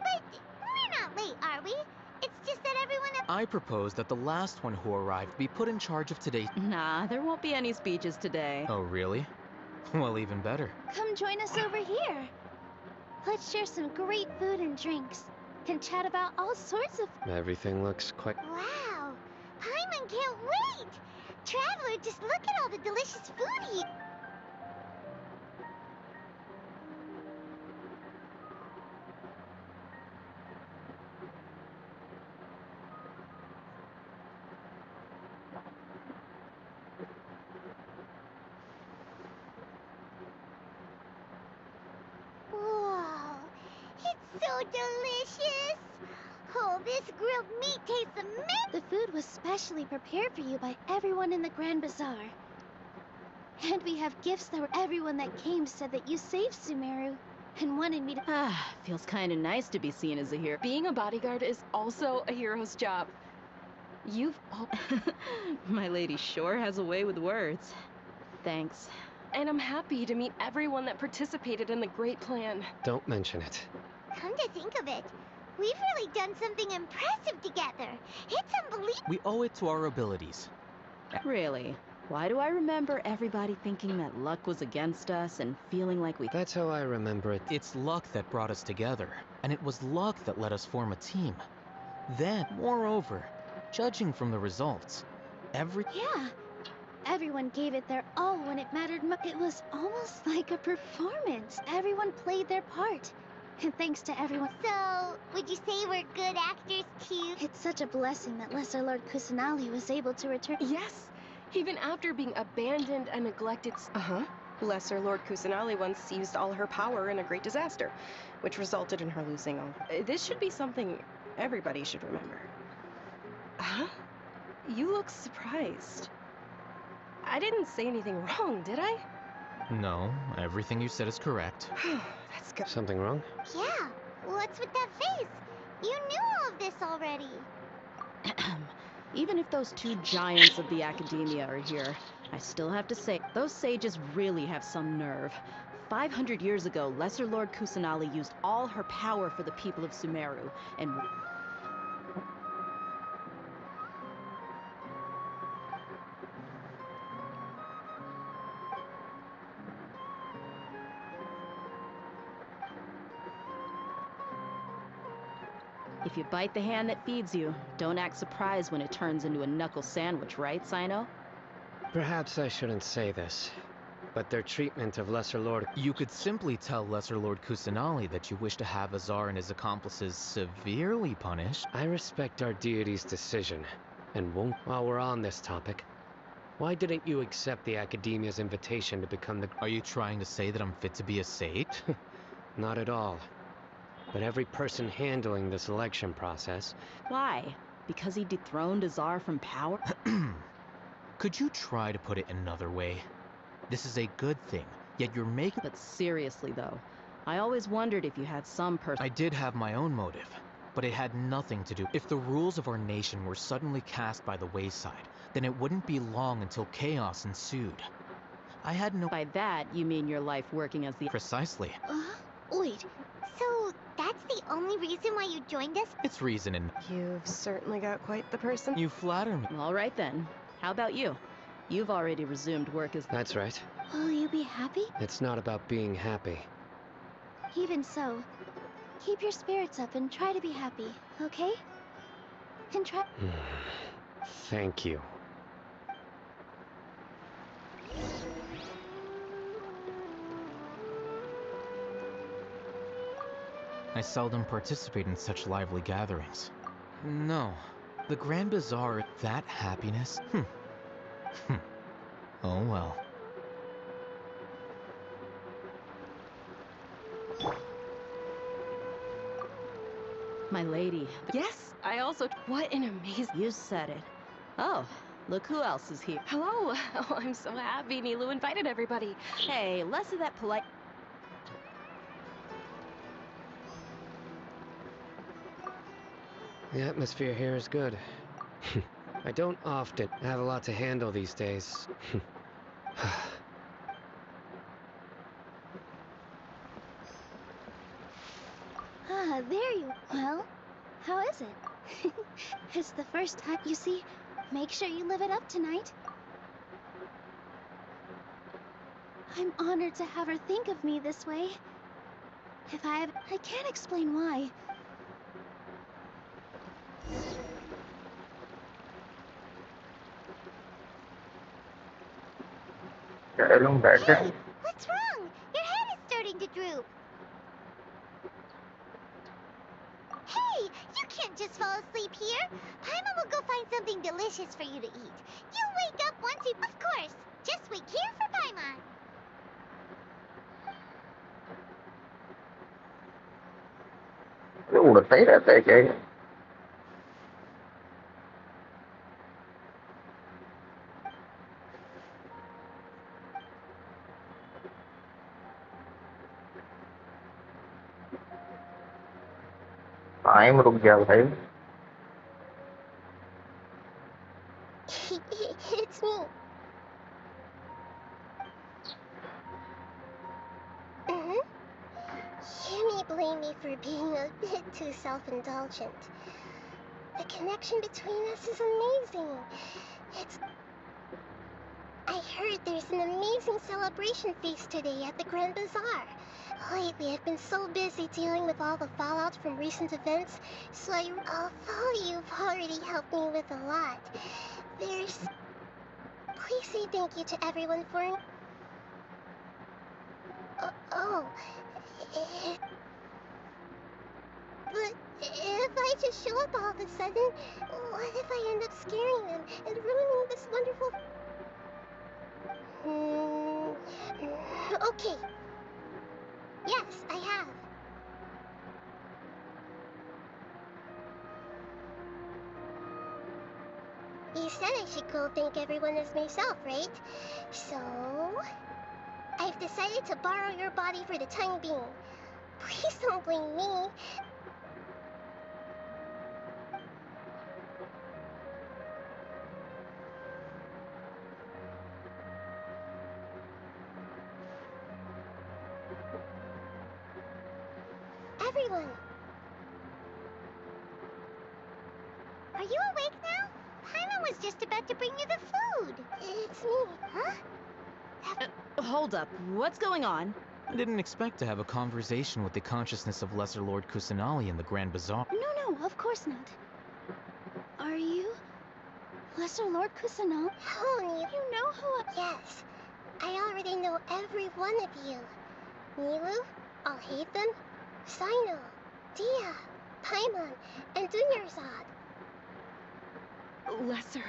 But we're not late, are we? It's just that everyone... I propose that the last one who arrived be put in charge of today. Nah, there won't be any speeches today. Oh, really? Well, even better. Come join us over here. Let's share some great food and drinks, and chat about all sorts of... Everything looks quite... Wow! Paimon can't wait! Traveler, just look at all the delicious food here! Whoa! It's so delicious! Oh, this grilled meat tastes amazing! The food was specially prepared for you by everyone in the Grand Bazaar. And we have gifts that everyone that came said that you saved Sumeru and wanted me to... Ah, feels kinda nice to be seen as a hero. Being a bodyguard is also a hero's job. You've... My lady sure has a way with words. Thanks. And I'm happy to meet everyone that participated in the great plan. Don't mention it. Come to think of it, we've really done something impressive together. It's unbelievable. We owe it to our abilities. Really? Why do I remember everybody thinking that luck was against us and feeling like we... That's how I remember it. It's luck that brought us together, and it was luck that let us form a team. Then, moreover, judging from the results, Yeah. Everyone gave it their all when it mattered It was almost like a performance. Everyone played their part. And thanks to everyone... So, would you say we're good actors, too? It's such a blessing that Lesser Lord Kusanali was able to return... Yes! Even after being abandoned and neglected... Lesser Lord Kusanali once used all her power in a great disaster, which resulted in her losing all... This should be something everybody should remember. Huh? You look surprised. I didn't say anything wrong, did I? No, everything you said is correct. That's good. Something wrong? Yeah, what's with that face? You knew all of this already. Even if those two giants of the academia are here, I still have to say, those sages really have some nerve. 500 years ago, Lesser Lord Kusanali used all her power for the people of Sumeru, and... If you bite the hand that feeds you, don't act surprised when it turns into a knuckle sandwich, right, Sino? Perhaps I shouldn't say this, but their treatment of Lesser Lord... You could simply tell Lesser Lord Kusanali that you wish to have Azar and his accomplices severely punished. I respect our deity's decision, and won't... While we're on this topic, why didn't you accept the Academia's invitation to become the... Are you trying to say that I'm fit to be a sage? Not at all. But every person handling the selection process... Why? Because he dethroned Azar from power? Could you try to put it another way? This is a good thing, yet you're making... But seriously, though, I always wondered if you had some person... I did have my own motive, but it had nothing to do... If the rules of our nation were suddenly cast by the wayside, then it wouldn't be long until chaos ensued. I had no... By that, you mean your life working as the... Precisely. Wait, so that's the only reason why you joined us? It's reason and... You've certainly got quite the person. You flatter me. All right, then. How about you? You've already resumed work as... That's right. Will you be happy? It's not about being happy. Even so, keep your spirits up and try to be happy, okay? And try... Thank you. I seldom participate in such lively gatherings. No. The Grand Bazaar, that happiness? Oh well. My lady. Yes, I also... What an amazing... You said it. Oh, Look who else is here. Hello! Oh, I'm so happy Nilu invited everybody. Hey, less of that polite... The atmosphere here is good. I don't often have a lot to handle these days. Ah, there you... Well, how is it? It's the first time, you see. Make sure you live it up tonight. I'm honored to have her think of me this way. I can't explain why. Hey, What's wrong? Your head is starting to droop. Hey, you can't just fall asleep here. Paimon will go find something delicious for you to eat. You wake up once you... Of course. Just wait here for Paimon. cái udah thấy रहता है क्या ये? Time रुक गया भाई. It's me. You may blame me for being a bit too self-indulgent. The connection between us is amazing. I heard there's an amazing celebration feast today at the Grand Bazaar. Lately, I've been so busy dealing with all the fallout from recent events, so although you've already helped me with a lot, Please say thank you to everyone for... But if I just show up all of a sudden, what if I end up scaring them and ruining this wonderful... Okay. Yes, I have. You said I should go thank everyone as myself, right? So... I've decided to borrow your body for the time being. Please don't blame me. Everyone! Are you awake now? Paimon was just about to bring you the food. It's me, huh? Hold up. What's going on? I didn't expect to have a conversation with the consciousness of Lesser Lord Kusanali in the Grand Bazaar. No, of course not. Are you... Lesser Lord Kusanali? Oh, you know who I... Yes. I already know every one of you. Nilu, Alhaitham, Sino, Dia, Paimon, and Dunyarzad. Lesser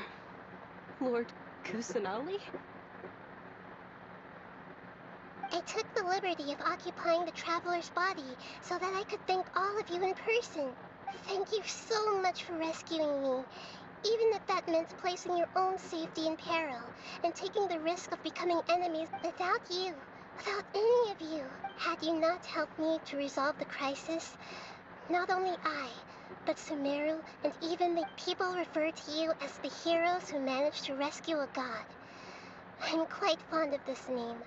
Lord Kusanali? I took the liberty of occupying the traveler's body so that I could thank all of you in person. Thank you so much for rescuing me, even if that meant placing your own safety in peril and taking the risk of becoming enemies. Without you, without any of you, had you not helped me to resolve the crisis, not only I, but Sumeru and even the people refer to you as the heroes who managed to rescue a god. I'm quite fond of this name.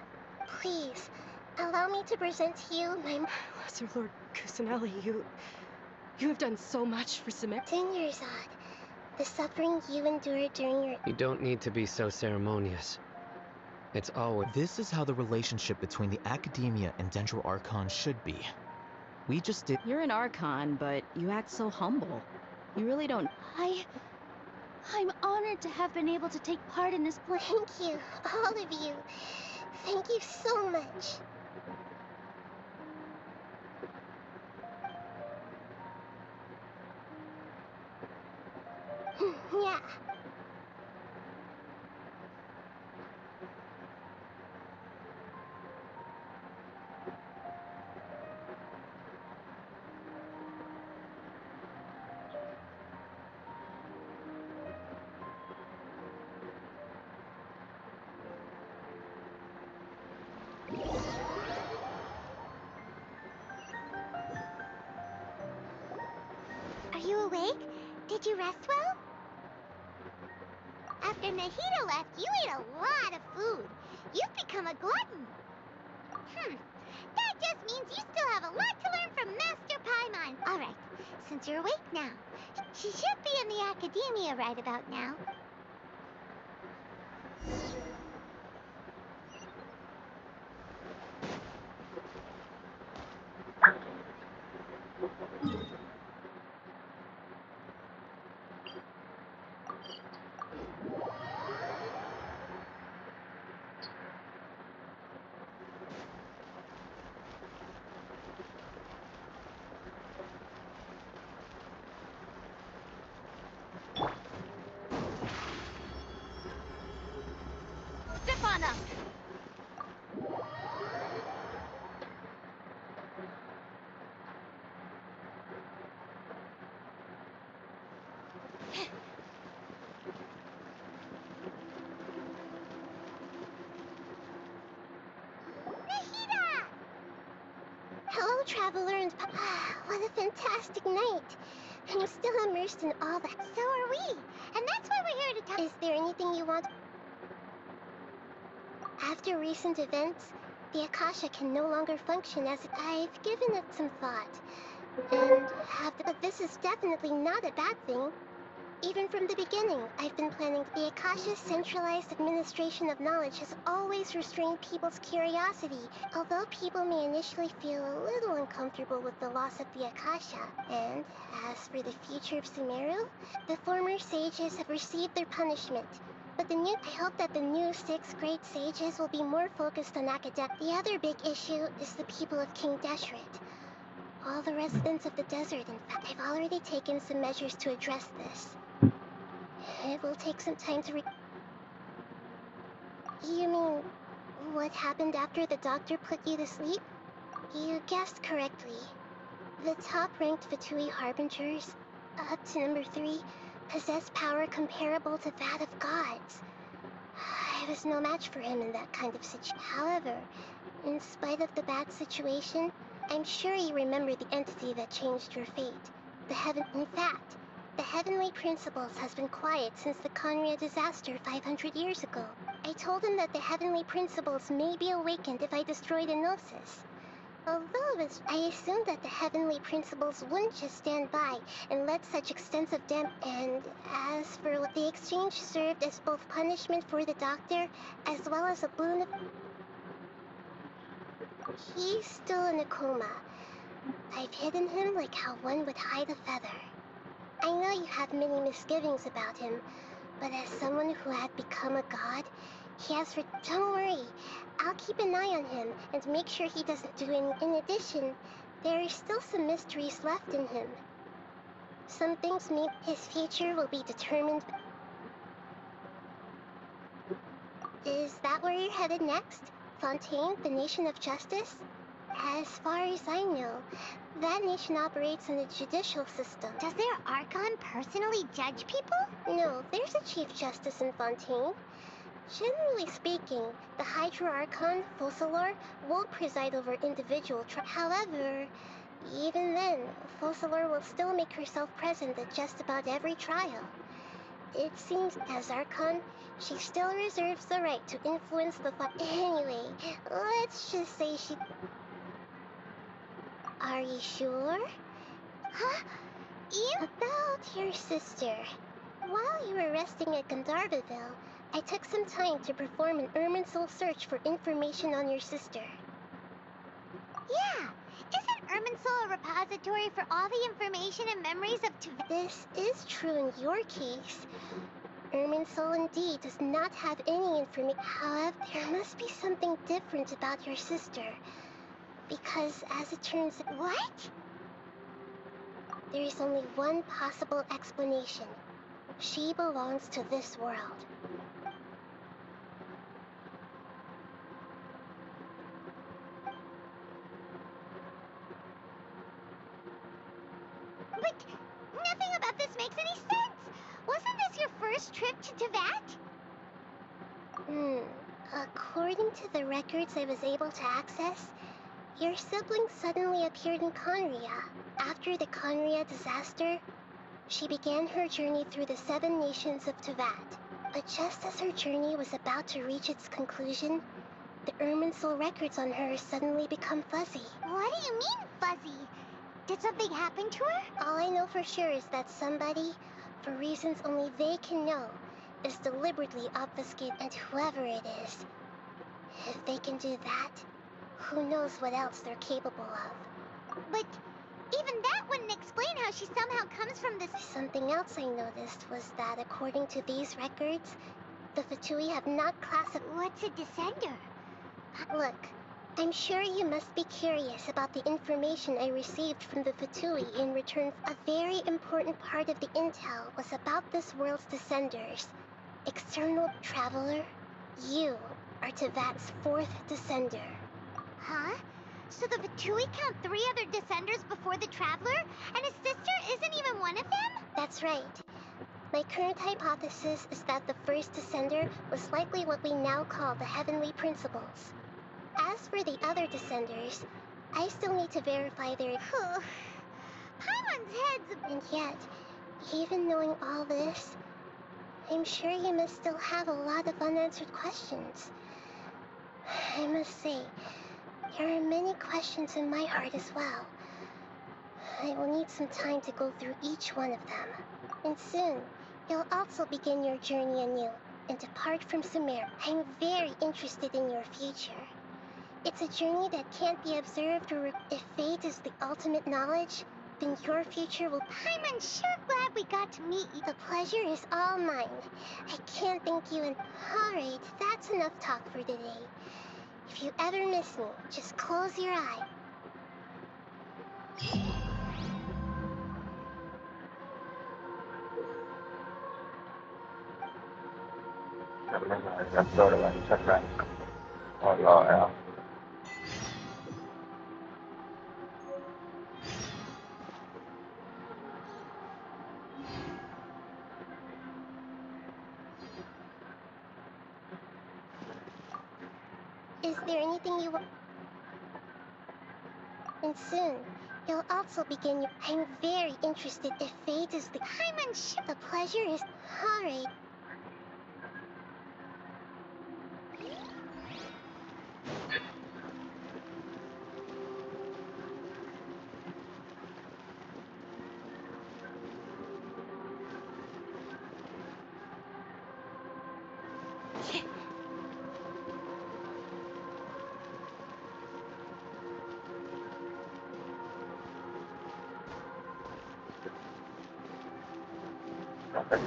Please, allow me to present to you my... Lesser Lord Kusanali, you have done so much for Sumeru. Dunyarzad, the suffering you endured during your... You don't need to be so ceremonious. It's always... This is how the relationship between the Academia and Dendro Archon should be. We just did... You're an Archon, but you act so humble. You really don't... I'm honored to have been able to take part in this plan. Thank you, all of you. Thank you so much. Yeah. you awake? Did you rest well? After Nahida left, you ate a lot of food. You've become a glutton. That just means you still have a lot to learn from Master Paimon. All right, since you're awake now, she should be in the academia right about now. Step on up! Nahida! Hello, traveler, and what a fantastic night. And you're still immersed in all that. So are we. And that's why we're here to talk. Is there anything you want? After recent events, the Akasha can no longer function as I've given it some thought. And but this is definitely not a bad thing. Even from the beginning, I've been planning. The Akasha's centralized administration of knowledge has always restrained people's curiosity, although people may initially feel a little uncomfortable with the loss of the Akasha. And as for the future of Sumeru, the former sages have received their punishment. But I hope that the new 6th grade sages will be more focused on academic. The other big issue is the people of King Deshret. All the residents of the desert, in fact, I've already taken some measures to address this. It will take some time to You mean, what happened after the doctor put you to sleep? You guessed correctly. The top-ranked Fatui Harbingers, up to number 3, possess power comparable to that of gods. I was no match for him in that kind of situation. However, in spite of the bad situation, I'm sure you remember the entity that changed your fate. In fact, the Heavenly Principles has been quiet since the Conria disaster 500 years ago. I told him that the Heavenly Principles may be awakened if I destroyed Enosis. Although I assumed that the Heavenly Principles wouldn't just stand by and let such extensive And as for what the exchange served as both punishment for the doctor, as well as a boon of... He's still in a coma. I've hidden him like how one would hide a feather. I know you have many misgivings about him, but as someone who had become a god, Don't worry, I'll keep an eye on him and make sure he doesn't do any. In addition, there are still some mysteries left in him. Some things his future will be determined. Is that where you're headed next? Fontaine, the nation of justice? As far as I know, that nation operates in a judicial system. Does their Archon personally judge people? No, there's a Chief Justice in Fontaine. Generally speaking, the Hydra Archon, Focalor, won't preside over individual However, even then, Focalor will still make herself present at just about every trial. It seems, as Archon, she still reserves the right to influence the Anyway, let's just say she... Are you sure? Huh? About your sister. While you were resting at Gandharvaville, I took some time to perform an Irminsul search for information on your sister. Yeah! Isn't Irminsul a repository for all the information and memories of Teyvat? This is true in your case. Irminsul indeed does not have any information. However, there must be something different about your sister. Because as it turns out... What? There is only one possible explanation. She belongs to this world. But nothing about this makes any sense! Wasn't this your first trip to Teyvat? According to the records I was able to access, your sibling suddenly appeared in Conria. After the Conria disaster, She began her journey through the 7 nations of Teyvat. But just as her journey was about to reach its conclusion, the Irminsul records on her suddenly become fuzzy. What do you mean, fuzzy? Did something happen to her? All I know for sure is that somebody, for reasons only they can know, is deliberately obfuscated, and whoever it is, if they can do that, who knows what else they're capable of. But even that wouldn't explain how she somehow comes from this... Something else I noticed was that according to these records, the Fatui have not classified... What's a descender? Look, I'm sure you must be curious about the information I received from the Fatui in return. A very important part of the intel was about this world's descenders. External traveler, you are Teyvat's 4th descender. Huh? So the Fatui count 3 other descenders before the Traveler? And his sister isn't even one of them? That's right. My current hypothesis is that the first descender was likely what we now call the Heavenly Principles. As for the other descenders, I still need to verify their... Paimon's head's... And yet, even knowing all this, I'm sure you must still have a lot of unanswered questions. I must say, there are many questions in my heart as well. I will need some time to go through each one of them. And soon, you'll also begin your journey anew and depart from Sumer. I'm very interested in your future. It's a journey that can't be observed or... If fate is the ultimate knowledge, then your future will... I'm sure glad we got to meet you. The pleasure is all mine. I can't thank you and... Alright, that's enough talk for today. If you ever miss me, just close your eye. Is there anything you want? And soon, you'll also begin your... I'm very interested if fate is the... I'm unsure. The pleasure is... Alright.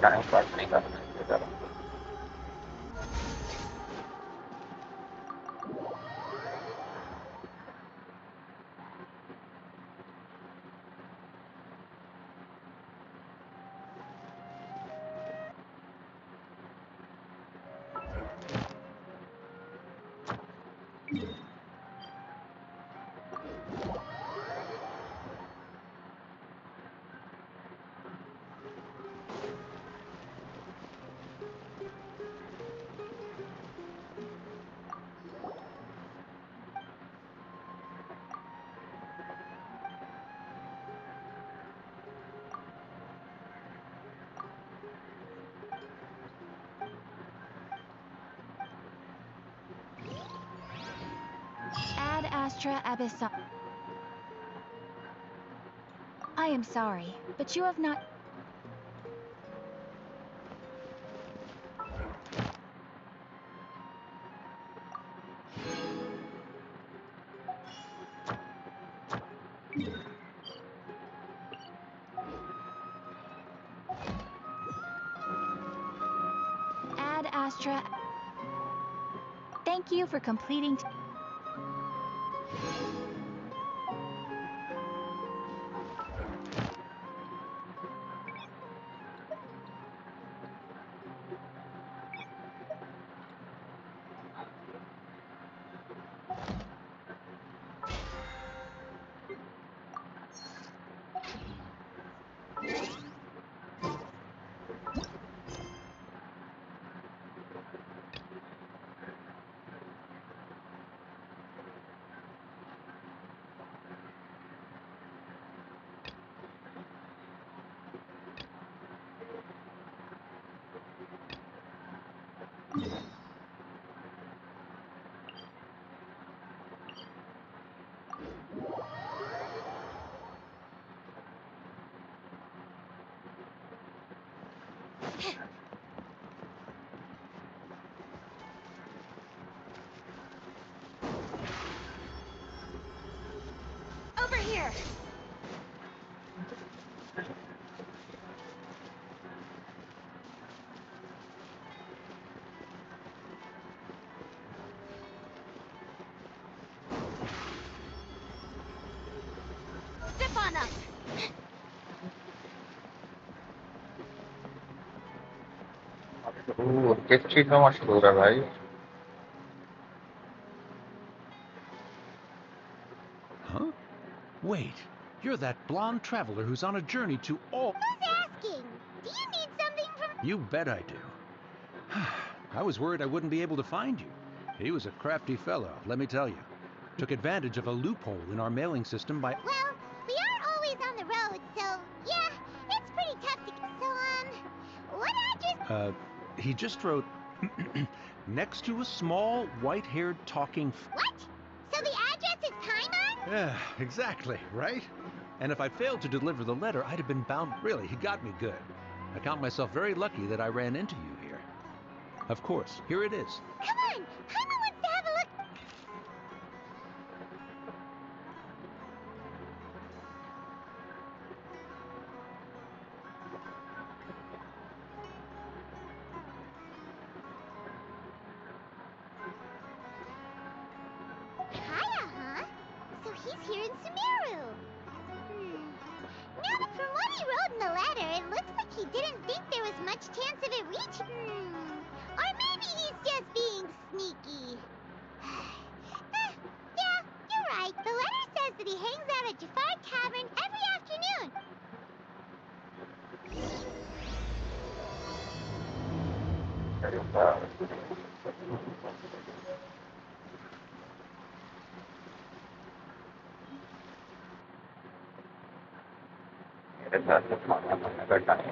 Sekarang kelas 3 juga. Ad Astra Abyssal. I am sorry, but you have not... Ad Astra... Thank you for completing... here! Step on up! किस चीज में मशहूर है भाई? Huh? Wait, you're that blonde traveler who's on a journey to all... Who's asking? Do you need something from... You bet I do. I was worried I wouldn't be able to find you. He was a crafty fellow, let me tell you. Took advantage of a loophole in our mailing system by... Well, we are always on the road, so yeah, it's pretty tough to... So, what address... He just wrote... next to a small, white-haired talking... What? So the address is Paimon? Yeah, exactly, right? And if I failed to deliver the letter, I'd have been bound... Really, he got me good. I count myself very lucky that I ran into you here. Of course, here it is. Come on, Paimon wants to have a look... Kaya, huh? So he's here in Sumeru. Now, from what he wrote in the letter, it looks like he didn't think there was much chance of it reaching... Or maybe he's just being sneaky. Yeah, you're right. The letter says that he hangs out at Jafar Tavern every afternoon. मेरे साथ तो खाना बनाने का time